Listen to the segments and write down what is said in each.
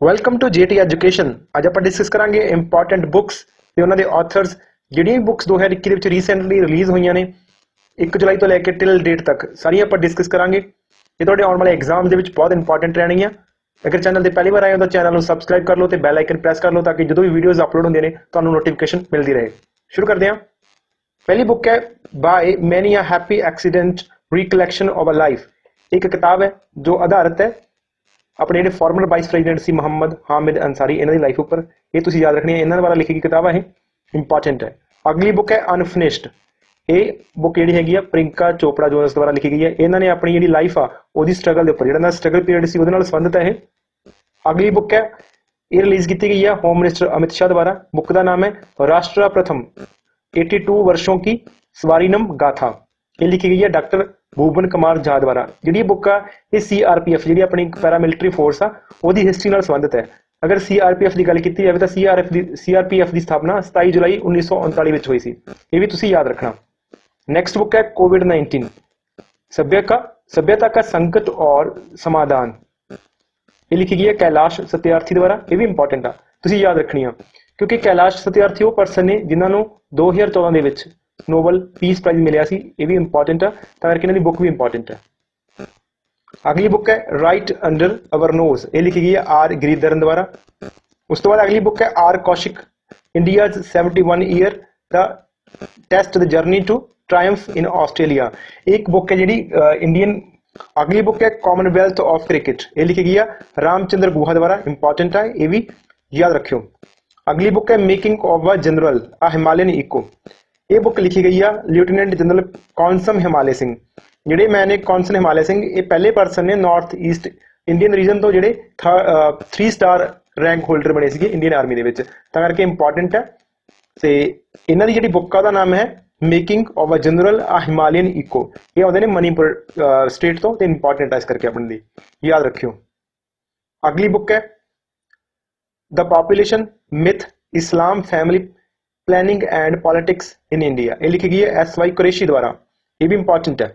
Welcome to GT education. ਅੱਜ ਆਪਾਂ discuss ਕਰਾਂਗੇ ਇੰਪੋਰਟੈਂਟ ਬੁੱਕਸ ਤੇ ਉਹਨਾਂ ਦੇ ਆਥਰਸ ਜਿਹੜੀਆਂ ਬੁੱਕਸ 2021 ਦੇ ਵਿੱਚ ਰੀਸੈਂਟਲੀ ਰਿਲੀਜ਼ ਹੋਈਆਂ ਨੇ 1 ਜੁਲਾਈ ਤੋਂ ਲੈ ਕੇ ਟਿਲ ਡੇਟ ਤੱਕ ਸਾਰੀਆਂ ਆਪਾਂ ਡਿਸਕਸ ਕਰਾਂਗੇ। ਇਹ ਤੁਹਾਡੇ ਆਉਣ ਵਾਲੇ ਐਗਜ਼ਾਮ ਦੇ ਵਿੱਚ ਬਹੁਤ ਇੰਪੋਰਟੈਂਟ ਰਹਿਣਗੀਆਂ। ਅਗਰ ਚੈਨਲ ਤੇ ਪਹਿਲੀ ਵਾਰ ਆਏ ਹੋ ਤਾਂ ਚੈਨਲ ਨੂੰ ਸਬਸਕ੍ਰਾਈਬ ਕਰ ਲਓ ਤੇ ਬੈਲ ਆਈਕਨ ਪ੍ਰੈਸ ਕਰ ਲਓ ਤਾਂ ਕਿ ਜਦੋਂ ਵੀ ਵੀਡੀਓਜ਼ ਅਪਲੋਡ ਹੁੰਦੀਆਂ ਨੇ ਤੁਹਾਨੂੰ ਨੋਟੀਫਿਕੇਸ਼ਨ ਮਿਲਦੀ ਰਹੇ। ਸ਼ੁਰੂ ਕਰਦੇ ਹਾਂ। ਪਹਿਲੀ ਬੁੱਕ ਹੈ by many a happy accident recollection of a life. ਇੱਕ ਕਿਤਾਬ ਹੈ ਜੋ ਆਧਾਰਿਤ ਹੈ अपने जो फॉर्मर वाइस प्रेजिडेंट सी मुहम्मद हामिद अंसारी इन्हों की लाइफ उपर। ये तुसीं याद रखनी है, इन्होंने वाला लिखी गई किताब है, इंपॉर्टेंट है। अगली बुक है अनफिनिश्ड। ये बुक जी हैगी प्रियंका चोपड़ा जोनस द्वारा लिखी गई है। इन्होंने अपनी जी लाइफ आ वो स्ट्रगल के उपर जो स्ट्रगल पीरियड से वो संबंधित है। अगली बुक है ये रिलीज की गई है होम मिनिस्टर अमित शाह द्वारा। बुक का नाम है राष्ट्र प्रथम 82 वर्षों की सवारीनम गाथा। ये लिखी गई है डॉक्टर भूवन कुमार झा द्वारा। जी बुक आ ये CRPF जी अपनी पैरामिलिटरी फोर्स आ वो हिस्टरी नाल संबंधित है। अगर CRPF की गल की जाए तो CRPF की स्थापना 27 जुलाई 1939 में हुई सी। ये भी तुसीं याद रखना। नेक्स्ट बुक है कोविड-19 सभ्यता का संकट और समाधान। ये लिखी गई है कैलाश सत्यार्थी द्वारा। ये भी इंपॉर्टेंट आ, तुसीं याद रखनी है क्योंकि कैलाश सत्यार्थी वो परसन ने जिन्होंने 2014 के नोबल पीस प्राइज मिले सी। ये भी इंपॉर्टेंट है करके इन्होंने बुक भी इंपॉर्टेंट है। अगली बुक है राइट अंडर अवर नोज। ये लिखी गई है R गिरिधरन द्वारा। उस तो बाद अगली बुक है R Kaushik India 71 year the test the journey to triumph in Australia. एक बुक है जी इंडियन। अगली बुक है कॉमनवेल्थ ऑफ क्रिकेट। ये लिखी गई है रामचंद्र गुहा द्वारा। इंपॉर्टेंट है, ये भी याद रखियो। अगली बुक है making of a general a Himalayan echo. ये बुक लिखी गई है लेफ्टिनेंट जनरल कौनसम हिमालय सिंह। ਜਿਹੜੇ मैंने कौनसन हिमालय सिंह ये पहले परसन ने नॉर्थ ईस्ट इंडियन रीजन तो ਜਿਹੜੇ 3 स्टार रैंक होल्डर बने सी इंडियन आर्मी ਦੇ ਵਿੱਚ ਤਾਂ ਕਰਕੇ इंपॉर्टेंट है। ਤੇ ਇਹਨਾਂ ਦੀ ਜਿਹੜੀ ਬੁੱਕ ਦਾ ਨਾਮ ਹੈ making of a general a Himalayan echo. ये आते हैं मणिपुर स्टेट तो इंपॉर्टेंट है, इस करके अपने लिए याद रखियो। अगली बुक है the population myth Islam family planning and politics in India. ये लिखी गई है SY कुरैशी द्वारा। ये भी इंपॉर्टेंट है।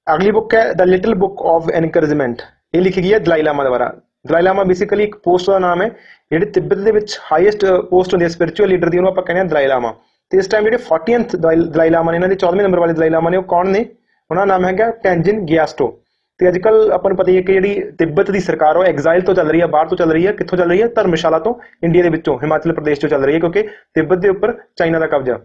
अगली बुक है the little book of encouragement. ये लिखी गई है दलाई लामा द्वारा। दलाई लामा बेसिकली एक पोस्ट का नाम है जो तिब्बत के हाईएस्ट पोस्ट होती है स्पिरिचुअल लीडर की, आप कहते हैं दलाई लामा। तो इस टाइम जो 40th दलाई लामा ने, इन्होंने 14वें नंबर वाले दलाई लामा ने, वो कौन ने? उन्होंने नाम है टेंजिन ग्यास्टो। तो अजकल अपन पता ही है कि जी तिब्बत की सरकार वो एग्जाइल तो चल रही है, बाहर तो चल रही है। कितों चल रही है? धर्मशाला तो इंडिया के विचों हिमाचल प्रदेश तो चल रही है क्योंकि तिब्बत के उपर चाइना का कब्जा।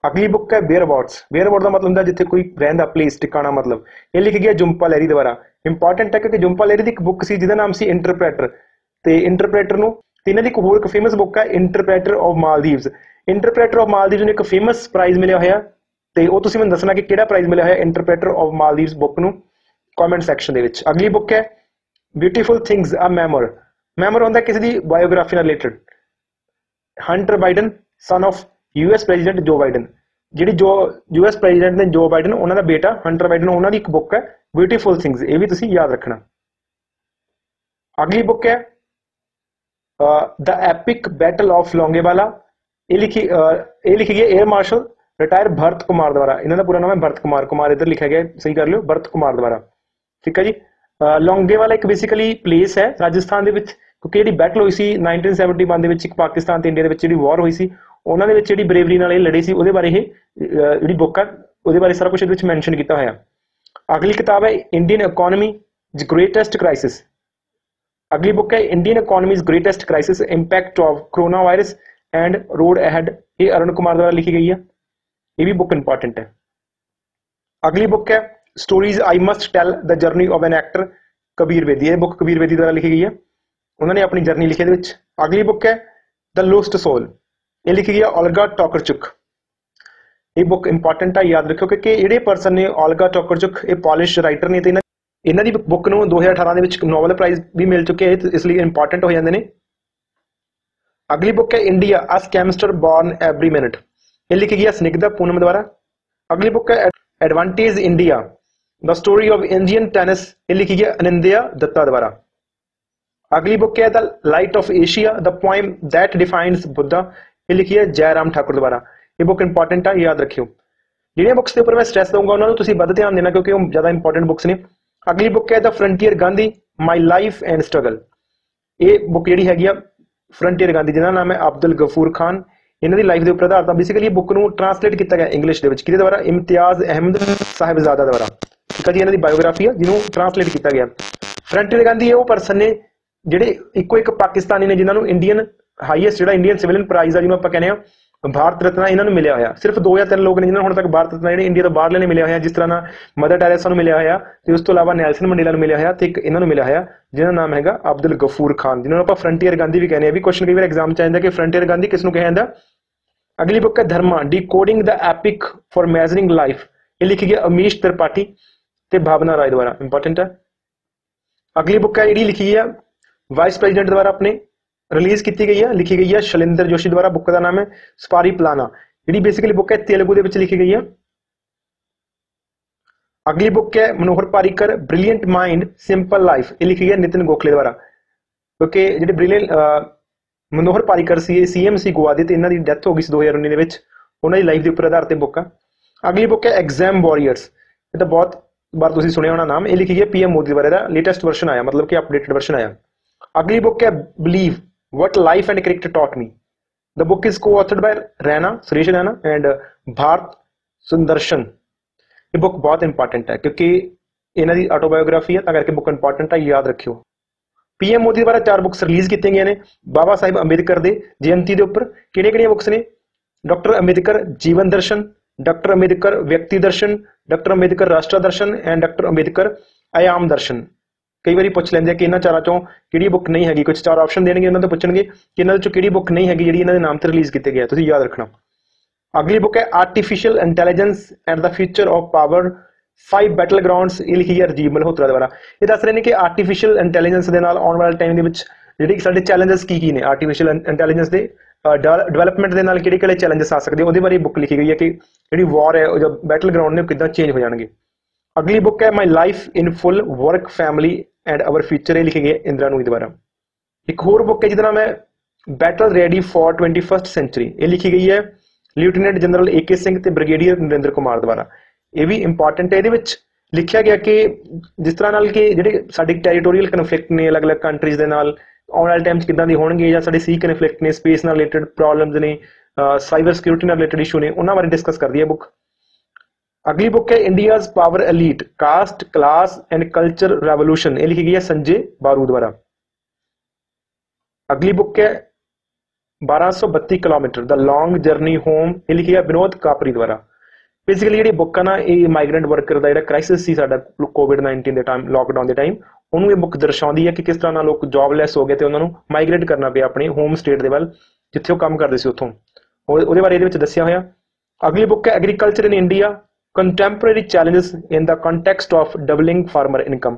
अगली बुक है बेयर अबाउट्स। बेयर अबाउट का मतलब होता है जिथे कोई रहंदा प्लेस टिकाना मतलब। ये लिखी गई है जुम्पा लहरी द्वारा। इंपॉर्टेंट है क्योंकि जुम्पा लहरी की एक बुक सी जिहदा नाम सी इंटरप्रेटर। तो इंटरप्रेटर नूं इन्हां दी एक होर फेमस बुक है interpreter of Maldives. Interpreter of Maldives नूं एक फेमस प्राइज मिलिया होया ते ओह तुसीं मैनूं दसना कि किहड़ा प्राइज मिलिया होया इंटरप्रेटर ऑफ मालदीव्स बुक नूं कॉमेंट सैक्शन दे विच। अगली बुक है ब्यूटीफुल थिंग्स अ मेमोर। मेमोर होंदा किसी दी बायोग्राफी नाल related. Hunter Biden son of US president जो बाइडन। जी जो US प्रेजिडेंट ने जो बाइडन उन्होंने बेटा हंटर बाइडन, उन्होंने एक बुक है ब्यूटीफुल थिंग्स। ये भी तुसीं याद रखना। अगली बुक है the epic battle of Longewala. ये लिखी गई air marshal retire Bharat Kumar द्वारा। इन्हों का पूरा नाम है भरत कुमार। कुमार इधर लिखा गया, सही कर लियो, भरत कुमार द्वारा। ठीक है जी। लोंगेवाला एक बेसिकली प्लेस है राजस्थान के क्योंकि जी बैटल हुई सी 1971 के पाकिस्तान तो इंडिया के जी वॉर हुई सी। उन्होंने जी ब्रेवरी नाल लड़े सी, उहदे बारे जी बुक है उहदे बारे सारा कुछ मैंशन किया होया। अगली किताब है इंडियन इकोनॉमी ग्रेटेस्ट क्राइसिस। अगली बुक है Indian economy greatest crisis impact of corona virus and road ahead. ये अरुण कुमार द्वारा लिखी गई है। ये भी बुक इंपॉर्टेंट है। अगली बुक है stories I must tell the journey of an actor Kabir Bedi. ये बुक कबीर बेदी द्वारा लिखी गई है, उन्होंने अपनी जर्नी लिखी है। अगली बुक है द लोस्ट सोल। ये लिखी गई है ओल्गा टोकरचुक। ये बुक इंपॉर्टेंट है, याद रखो क्योंकि ਜਿਹੜੇ परसन ने ओल्गा टोकरचुक ये पॉलिश राइटर ने, इन्हों की बुक ਨੂੰ 2018 के नोबल प्राइज भी मिल चुके हैं, इसलिए इंपॉर्टेंट हो जाते हैं। अगली बुक है इंडिया अ स्कैमस्टर बॉर्न एवरी मिनट। ये लिखी गई है स्निग्धा पूनम द्वारा। अगली बुक है advantage India the story of Indian tennis. ये लिखी गई है अनिंदया दत्ता द्वारा। अगली बुक है the light of Asia the poem that defines Buddha. ये लिखी है जयराम ठाकुर द्वारा। ये बुक इंपॉर्टेंट है, याद रखियो। जिहड़ियां बुक्स के उपर मैं स्ट्रेस दूंगा उन्होंने तुसीं वध ध्यान देना क्योंकि वो ज़्यादा इंपॉर्टेंट बुक्स ने। अगली बुक है the frontier Gandhi my life and struggle. ਇਹ ਬੁੱਕ ਜਿਹੜੀ ਹੈਗੀ ਆ ਫਰੰਟੀਅਰ ਗਾਂਧੀ, ਜਿਹਦਾ ਨਾਮ ਹੈ ਅਬਦੁਲ ਗਫੂਰ ਖਾਨ, ਇਹਨਾਂ ਦੀ ਲਾਈਫ ਦੇ ਉੱਪਰ ਆਧਾਰਿਤ ਆ। ਬੇਸਿਕਲੀ ਇਹ ਬੁੱਕ ਨੂੰ ਟ੍ਰਾਂਸਲੇਟ ਕੀਤਾ ਗਿਆ ਇੰਗਲਿਸ਼ ਦੇ ਵਿੱਚ ਕਿਹਦੇ ਦੁਆਰਾ? ਇਮਤਿਆਜ਼ ਅਹਿਮਦ ਸਾਹਿਬਜ਼ਾਦਾ ਦੁਆਰਾ। ਠੀਕ ਹੈ ਜੀ, ਇਹਨਾਂ ਦੀ ਬਾਇਓਗ੍ਰਾਫੀ ਆ ਜਿਹਨੂੰ ਟ੍ਰਾਂਸਲੇਟ ਕੀਤਾ ਗਿਆ। ਫਰੰਟੀਅਰ ਗਾਂਧੀ ਉਹ ਪਰਸਨ ਨੇ ਜਿਹੜੇ ਇੱਕੋ ਇੱਕ ਪਾਕਿਸਤਾਨੀ ਨੇ ਜਿਨ੍ਹਾਂ ਨੂੰ ਇੰਡੀਅਨ ਹਾਈਐਸਟ ਜਿਹੜਾ ਇੰਡੀਅਨ ਸਿਵਿਲਿਅਨ ਪ੍ਰਾਈਜ਼ ਆ ਜਿਹਨੂੰ ਆਪਾਂ ਕਹਿੰਦੇ ਆ ਭਾਰਤ ਰਤਨਾ, ਇਹਨਾਂ ਨੂੰ ਮਿਲਿਆ ਹੋਇਆ। ਸਿਰਫ 2 ਜਾਂ 3 ਲੋਕ ਨੇ ਜਿਨ੍ਹਾਂ ਨੂੰ ਹੁਣ ਤੱਕ ਭਾਰਤ ਰਤਨਾ ਜਿਹੜੇ ਇੰਡੀਆ ਤੋਂ ਬਾਹਰਲੇ ਨੇ ਮਿਲਿਆ ਹੋਇਆ, ਜਿਸ ਤਰ੍ਹਾਂ ਨਾਲ ਮਦਰ ਟੈਰੇਸਾ ਨੂੰ ਮਿਲਿਆ ਹੋਇਆ ਤੇ ਉਸ ਤੋਂ ਇਲਾਵਾ ਨੈਲਸਨ ਮੰਡੇਲਾ ਨੂੰ ਮਿਲਿਆ ਹੋਇਆ ਤੇ ਇੱਕ ਇਹਨਾਂ ਨੂੰ ਮਿਲਿਆ ਹੋਇਆ ਜਿਹਦਾ ਨਾਮ ਹੈਗਾ ਅਬਦੁਲ ਗਫੂਰ ਖਾਨ, ਜਿਹਨਾਂ ਨੂੰ ਆਪਾਂ ਫਰੰਟੀਅਰ ਗਾਂਧੀ ਵੀ ਕਹਿੰਦੇ ਆ। ਵੀ ਕੁਐਸਚਨ ਕਈ ਵਾਰ ਐਗਜ਼ਾਮ ਚ ਆ ਜਾਂਦਾ ਕਿ ਫਰੰਟੀਅਰ ਗਾਂਧੀ ਕਿਸ ਨੂੰ ਕਿਹਾ ਜਾਂਦਾ। ਅਗਲੀ ਬੁੱਕ ਹੈ Dharma decoding the epic for measuring life, ਇਹ ਲਿਖੀ ਗਈ ਅਮੀਸ਼ त्रिपाठी ਤੇ ਭਾਵਨਾ ਰਾਏ ਦੁਆਰਾ, ਇੰਪੋਰਟੈਂਟ ਹੈ। ਅਗਲੀ ਬੁੱਕ ਹੈ ਜਿਹੜੀ ਲਿਖੀ ਹੈ ਵਾइस प्रेसिडेंट द्वारा अपने रिलीज की गई है, लिखी गई है शैलेंद्र जोशी द्वारा। बुक का नाम है स्पारी प्लाना, जी बेसिकली बुक है तेलुगु दे विच लिखी गई है। अगली बुक है मनोहर Parrikar brilliant mind simple life, ये लिखी गई है नितिन गोखले द्वारा। क्योंकि जो ब्रिलियंट मनोहर पारीकर सी CMC गोवा दे ते इन्हां दी डेथ हो गई 2019 दे विच, उन्हां दी लाइफ दे उपर आधारित बुक है। अगली बुक है एग्जाम वॉरियर्स, ये तो बहुत बार तुसीं सुनिया होना नाम, ये लिखी गई है PM मोदी द्वारा, लेटेस्ट वर्जन आया, मतलब कि अपडेटेड वर्जन आया। अगली बुक है believe what life and cricket taught me, the book is co-authored by Raina Suresh Raina and Bharat Sudarshan. ये बुक बहुत इंपॉर्टेंट है क्योंकि इन्हां दी ऑटोबायोग्राफी है, तां करके बुक इंपॉर्टेंट है, याद रखियो। PM मोदी द्वारा 4 बुक्स रिलीज की गई ने बाबा साहिब अंबेडकर दे जयंती दे उपर। किहड़ियां बुक्स ने? डॉक्टर अंबेडकर जीवन दर्शन, डॉक्टर अंबेडकर व्यक्ति दर्शन, डॉक्टर अंबेडकर राष्ट्र दर्शन एंड डॉक्टर अंबेडकर आयाम दर्शन। कई बार पूछ लेंगे कि इन्हां चारां चों किहड़ी बुक नहीं हैगी, कुछ 4 ऑप्शन देणगे, उन्हां तो पुछणगे कि इन्हां चों किहड़ी बुक नहीं हैगी जिहड़ी इन्हां दे नाम ते रिलीज कीती गई है, तुसीं याद रखना। अगली बुक है artificial intelligence and the future of power 5 battle grounds, ये लिखी है राजीव मल्होत्रा द्वारा। ये दस रहे हैं कि आर्टिफिशियल इंटैलीजेंस दे नाल आउण वाले टाइम दे विच जिहड़े साडे चैलेंजेस की ने आर्टिफिशियल इंटैलीजेंस दे डेवलपमेंट दे नाल किहड़े चैलेंजेस आ सकदे, उहदे बारे बुक लिखी गई है कि जिहड़ी वॉर है जो बैटल ग्राउंड ने किदां चेंज हो जाणगे। अगली बुक है my life in full work family and our future, ये लिखी गई है इंदिरा नूई द्वारा। एक होर बुक है जिसका नाम है battle ready for 21st century, ये लिखी गई है लेफ्टिनेंट जनरल AK सिंह ते ब्रिगेडियर नरेंद्र कुमार द्वारा। ये भी इंपॉर्टेंट है, ये लिखा गया कि जिस तरह नाल कि जिहड़े साडे टैरीटोरीअल कन्फ्लिक्ट ने अलग अलग कंट्रीज दे नाल आउण वाले टाइम किदां दी होणगे, जां साडे सी कन्फ्लिक्ट ने, स्पेस नाल रिलेटेड प्रॉब्लम्स ने, साइबर सिक्योरिटी नाल रिलेटेड इशू ने, उन्हां बारे डिस्कस करदी है बुक। अगली बुक है India's power elite caste class and culture revolution, ये लिखी गई है संजय बारू द्वारा। अगली बुक है 1232 kilometre the long journey home, ये लिखी है विनोद कापरी द्वारा। बेसिकली जी बुक है ना ये माइग्रेंट वर्कर का जो क्राइसिस सी साडा COVID-19 के टाइम लॉकडाउन के टाइम, उन्होंने ये बुक दर्शाती है कि किस तरह लोग जॉबलैस हो गए तो उन्होंने माइग्रेट करना पिया अपने होम स्टेट के वाल जिथे वो काम करते उत्थों, वो बारे ये दसिया होया। अगली बुक है agriculture in India contemporary challenges in the context of doubling farmer income,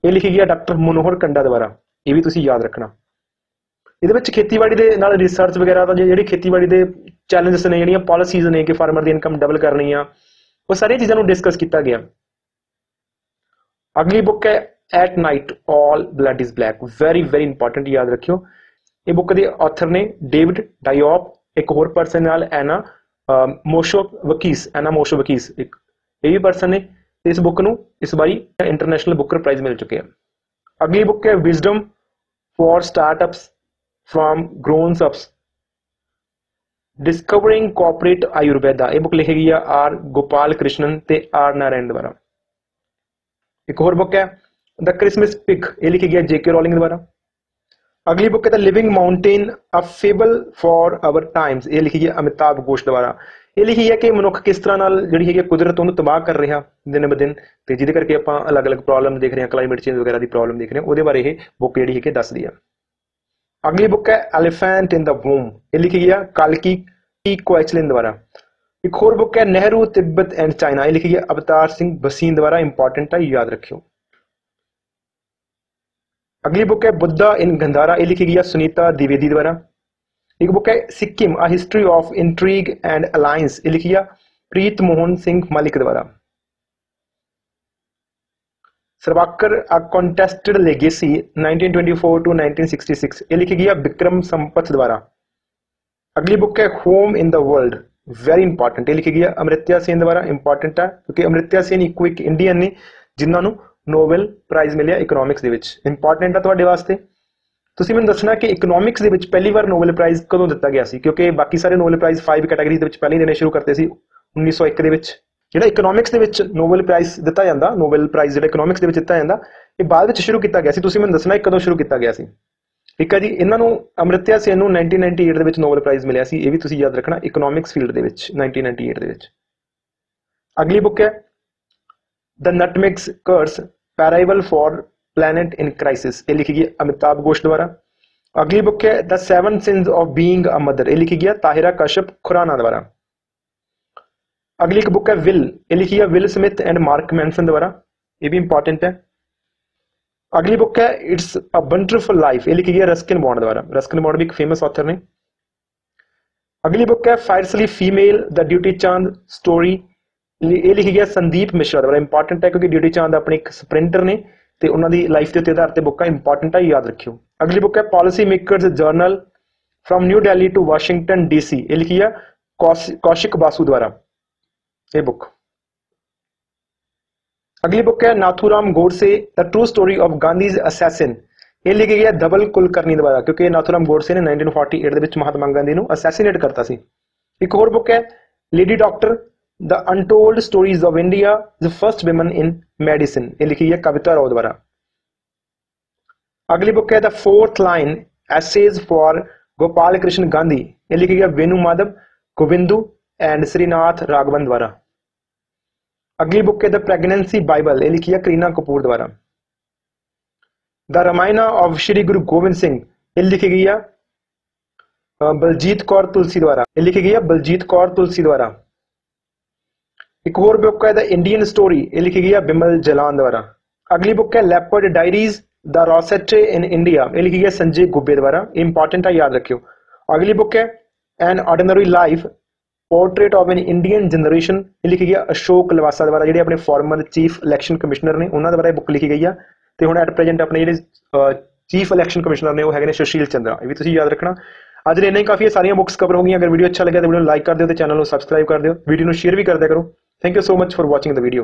ये लिखी गई है डॉक्टर मनोहर कंडा द्वारा। ये भी तुसीं याद रखना। ਇਹਦੇ ਵਿੱਚ ਖੇਤੀਬਾੜੀ ਦੇ ਨਾਲ ਰਿਸਰਚ ਵਗੈਰਾ ਦਾ ਜਿਹੜੀ ਖੇਤੀਬਾੜੀ ਦੇ ਚੈਲੰਜਸ ਨੇ, ਜਿਹੜੀਆਂ ਪਾਲਿਸੀਜ਼ ਨੇ ਕਿ ਫਾਰਮਰ ਦੀ ਇਨਕਮ ਡਬਲ ਕਰਨੀ ਆ, ਉਹ ਸਾਰੀਆਂ ਚੀਜ਼ਾਂ ਨੂੰ ਡਿਸਕਸ ਕੀਤਾ ਗਿਆ। ਅਗਲੀ ਬੁੱਕ ਹੈ at night all blood is black, very very important, ਯਾਦ ਰੱਖਿਓ। ਇਹ ਬੁੱਕ ਦੇ ਆਥਰ ਨੇ ਡੇਵਿਡ ਡਾਇਓਪ, ਇੱਕ ਹੋਰ ਪਰਸਨ ਨਾਲ ਐਨਾ ਮੋਸ਼ੋਵਕੀਸ, ਇੱਕ ਇਹ ਵੀ ਪਰਸਨ ਨੇ। ਇਸ ਬੁੱਕ ਨੂੰ ਇਸ ਵਾਰੀ ਇੰਟਰਨੈਸ਼ਨਲ ਬੁਕਰ ਪ੍ਰਾਈਜ਼ ਮਿਲ ਚੁੱਕਿਆ। ਅਗਲੀ ਬੁੱਕ ਹੈ wisdom for startups from grownups discovering corporate Ayurveda, ये बुक लिखी गई है R गोपाल कृष्णन ते R नारायण द्वारा। एक और बुक है द क्रिसमस पिग, ये लिखी गई है JK रॉलिंग द्वारा। अगली बुक है the living mountain a fable for our times, ये लिखी गई है अमिताभ घोष द्वारा। ये लिखी है कि मनुख किस तरह नाल जिहड़ी है कुदरत उन्हें तबाह कर रहा दिन ब दिन, तो जिहदे करके आपां अलग अलग प्रॉब्लम देख रहे हैं, क्लाइमेट चेंज वगैरह की प्रॉब्लम देख रहे हैं, उहदे बारे ये बुक जिहड़ी है दसदी है। अगली बुक है एलिफेंट इन द वूम, ये लिखी गई है काल्की कोएचलिन द्वारा। एक और बुक है नेहरू तिब्बत एंड चाइना, ये लिखी गई है अवतार सिंह भसीन द्वारा, इंपॉर्टेंट है, याद रखियो। अगली बुक है बुद्धा इन गंधारा, ये लिखी गई है सुनीता द्विवेदी द्वारा। एक बुक है Sikkim a history of intrigue and alliance, ये लिखी है प्रीत मोहन सिंह मलिक द्वारा। Savarkar a contested legacy 1924 to 1966, ये लिखी गई है विक्रम संपथ द्वारा। अगली बुक है home in the world, very important, ये लिखी गई है अमृत्या सेन द्वारा, इंपॉर्टेंट है क्योंकि अमृत्या सेन एक इंडियन ने जिन्होंने नोबेल प्राइज मिले इकोनॉमिक्स दे विच, इंपॉर्टेंट है तुहाडे वास्ते। ਤੁਸੀਂ ਮੈਨੂੰ ਦੱਸਣਾ ਕਿ ਇਕਨੋਮਿਕਸ ਦੇ ਵਿੱਚ ਪਹਿਲੀ ਵਾਰ ਨੋਬਲ ਪ੍ਰਾਈਜ਼ ਕਦੋਂ ਦਿੱਤਾ ਗਿਆ ਸੀ, ਕਿਉਂਕਿ ਬਾਕੀ ਸਾਰੇ ਨੋਬਲ ਪ੍ਰਾਈਜ਼ 5 ਕੈਟਾਗਰੀ ਦੇ ਵਿੱਚ ਪਹਿਲਾਂ ਹੀ ਦੇਣੇ ਸ਼ੁਰੂ ਕਰਤੇ ਸੀ 1901 ਦੇ ਵਿੱਚ। ਜਿਹੜਾ ਇਕਨੋਮਿਕਸ ਦੇ ਵਿੱਚ ਨੋਬਲ ਪ੍ਰਾਈਜ਼ ਦਿੱਤਾ ਜਾਂਦਾ, ਨੋਬਲ ਪ੍ਰਾਈਜ਼ ਜਿਹੜਾ ਇਕਨੋਮਿਕਸ ਦੇ ਵਿੱਚ ਦਿੱਤਾ ਜਾਂਦਾ, ਇਹ ਬਾਅਦ ਵਿੱਚ ਸ਼ੁਰੂ ਕੀਤਾ ਗਿਆ ਸੀ। ਤੁਸੀਂ ਮੈਨੂੰ ਦੱਸਣਾ ਕਦੋਂ ਸ਼ੁਰੂ ਕੀਤਾ ਗਿਆ ਸੀ। ਠੀਕ ਹੈ ਜੀ। ਇਹਨਾਂ ਨੂੰ ਅਮਰਤਿਆ ਸੇਨ ਨੂੰ 1998 ਦੇ ਵਿੱਚ ਨੋਬਲ ਪ੍ਰਾਈਜ਼ ਮਿਲਿਆ ਸੀ, ਇਹ ਵੀ ਤੁਸੀਂ ਯਾਦ ਰੱਖਣਾ, ਇਕਨੋਮਿਕਸ ਫੀਲਡ ਦੇ ਵਿੱਚ 1998 ਦੇ ਵਿੱਚ। ਅਗਲੀ ਬੁੱਕ ਹੈ the nutmeg's curse parable for planet in crisis, ਇਹ ਲਿਖੀ ਗਈ ਅਮਿਤਾਭ ਘੋਸ਼ ਦੁਆਰਾ। ਅਗਲੀ ਬੁੱਕ ਹੈ ਦ 7 sins of being a mother, ਇਹ ਲਿਖੀ ਗਈ ਤਾਹਿਰਾ ਕਸ਼ਪ ਖੁਰਾਨਾ ਦੁਆਰਾ। ਅਗਲੀ ਇੱਕ ਬੁੱਕ ਹੈ ਵਿਲ, ਇਹ ਲਿਖੀ ਹੈ ਵਿਲ ਸਮਿਥ ਐਂਡ ਮਾਰਕ ਮੈਨਸਨ ਦੁਆਰਾ, ਇਹ ਵੀ ਇੰਪੋਰਟੈਂਟ ਹੈ। ਅਗਲੀ ਬੁੱਕ ਹੈ ਇਟਸ ਅ ਵੰਡਰਫੁਲ ਲਾਈਫ, ਇਹ ਲਿਖੀ ਗਈ ਰਸਕਿਨ ਬੌਂਡ ਦੁਆਰਾ। ਰਸਕਿਨ ਬੌਂਡ ਵੀ ਇੱਕ ਫੇਮਸ ਆਥਰ ਨੇ। ਅਗਲੀ ਬੁੱਕ ਹੈ ਫਾਇਰਸਲੀ ਫੀਮੇਲ ਦ ਡਿਊਟੀ ਚਾਂਦ ਸਟੋਰੀ, ਇਹ ਲਿਖੀ ਗਈ ਸੰਦੀਪ ਮਿਸ਼ਰਾ ਦੁਆਰਾ। ਇੰਪੋਰਟੈਂਟ ਹੈ ਕਿਉਂਕਿ ਡਿਊਟੀ ਚਾਂਦ ਆਪਣੇ ਇੱਕ ਸਪ੍ਰਿੰਟਰ ਨੇ ਤੇ ਉਹਨਾਂ ਦੀ ਲਾਈਫ ਦੇ ਉੱਤੇ ਆਧਾਰਿਤ ਬੁੱਕਾਂ ਇੰਪੋਰਟੈਂਟ ਹੈ, ਯਾਦ ਰੱਖਿਓ। ਅਗਲੀ ਬੁੱਕ ਹੈ policy makers journal from New Delhi to Washington DC, ਇਹ ਲਿਖੀ ਹੈ ਕੌਸ਼ਿਕ ਬਾਸੂ ਦੁਆਰਾ ਇਹ ਬੁੱਕ। ਅਗਲੀ ਬੁੱਕ ਹੈ Nathuram Godse the true story of Gandhi's assassin, ਇਹ ਲਿਖੀ ਗਈ ਹੈ ਧਵਲ ਕੁਲਕਰਨੀ ਦੁਆਰਾ, ਕਿਉਂਕਿ ਨਾਥੂਰਾਮ ਗੋਡਸੇ ਨੇ 1948 ਦੇ ਵਿੱਚ ਮਹਾਤਮਾ ਗਾਂਧੀ ਨੂੰ ਅਸੈਸੀਨੇਟ ਕਰਤਾ ਸੀ। ਇੱਕ ਹੋਰ ਬੁੱਕ ਹੈ lady doctor The Untold Stories of India, the First Women in Medicine, ਇਹ ਲਿਖੀ ਹੈ ਕਵਿਤਾ ਰਾਓ ਦੁਆਰਾ। ਅਗਲੀ ਬੁੱਕ ਹੈ The Fourth Line Essays for Gopal Krishna Gandhi, ਇਹ ਲਿਖੀ ਹੈ ਵੇਨੂ ਮਾਧਵ ਗੋਵਿੰਦੂ ਐਂਡ ਸ੍ਰੀਨਾਥ ਰਾਘਵਨ ਦੁਆਰਾ। ਅਗਲੀ ਬੁੱਕ ਹੈ The Pregnancy Bible, ਇਹ ਲਿਖੀ ਹੈ ਕਰੀਨਾ ਕਪੂਰ ਦੁਆਰਾ। The Ramayana of Shri Guru Gobind Singh, ਇਹ ਲਿਖੀ ਗਈ ਹੈ ਬਲਜੀਤ ਕੌਰ ਤੁਲਸੀ ਦੁਆਰਾ, ਇਹ ਲਿਖੀ ਗਈ ਹੈ ਬਲਜੀਤ ਕੌਰ ਤੁਲਸੀ ਦੁਆਰਾ। ਇੱਕ ਹੋਰ ਬੁੱਕ ਹੈ ਦ ਇੰਡੀਅਨ ਸਟੋਰੀ, ਇਹ ਲਿਖੀ ਗਈ ਹੈ ਬਿਮਲ ਜਲਾਨ ਦੁਆਰਾ। ਅਗਲੀ ਬੁੱਕ ਹੈ leopard diaries the rosette in India, ਇਹ ਲਿਖੀ ਗਈ ਹੈ ਸੰਜੇ ਗੁੱਬੇ ਦੁਆਰਾ, ਇੰਪੋਰਟੈਂਟ ਹੈ, ਯਾਦ ਰੱਖਿਓ। ਅਗਲੀ ਬੁੱਕ ਹੈ an ordinary life portrait of an Indian generation, ਇਹ ਲਿਖੀ ਗਈ ਹੈ ਅਸ਼ੋਕ ਲਵਾਸਾ ਦੁਆਰਾ, ਜਿਹੜੇ ਆਪਣੇ ਫਾਰਮਰ ਚੀਫ ਇਲੈਕਸ਼ਨ ਕਮਿਸ਼ਨਰ ਨੇ ਉਹਨਾਂ ਦੁਆਰਾ ਇਹ ਬੁੱਕ ਲਿਖੀ ਗਈ ਆ। ਤੇ ਹੁਣ ਐਟ ਪ੍ਰੈਜ਼ੈਂਟ ਆਪਣੇ ਜਿਹੜੇ ਚੀਫ ਇਲੈਕਸ਼ਨ ਕਮਿਸ਼ਨਰ ਨੇ ਉਹ ਹੈਗੇ ਨੇ ਸੁਸ਼ੀਲ ਚੰਦਰਾ, ਇਹ ਵੀ ਤੁਸੀਂ ਯਾਦ ਰੱਖਣਾ। ਅੱਜ ਦੇ ਇੰਨੇ ਹੀ ਕਾਫੀ ਸਾਰੀਆਂ ਬੁੱਕਸ ਕਵਰ ਹੋ ਗਈਆਂ। ਅਗਰ ਵੀਡੀਓ ਅੱਛਾ ਲੱਗਿਆ ਤਾਂ ਵੀਡੀਓ ਨੂੰ ਲਾਈਕ ਕਰ ਦਿਓ ਤੇ ਚੈਨਲ ਨੂੰ ਸਬਸਕ੍ਰਾਈਬ ਕਰ ਦਿਓ, ਵੀਡੀਓ ਨੂੰ ਸ਼ੇਅਰ ਵੀ ਕਰ ਦਿਆ ਕਰੋ। Thank you so much for watching the video.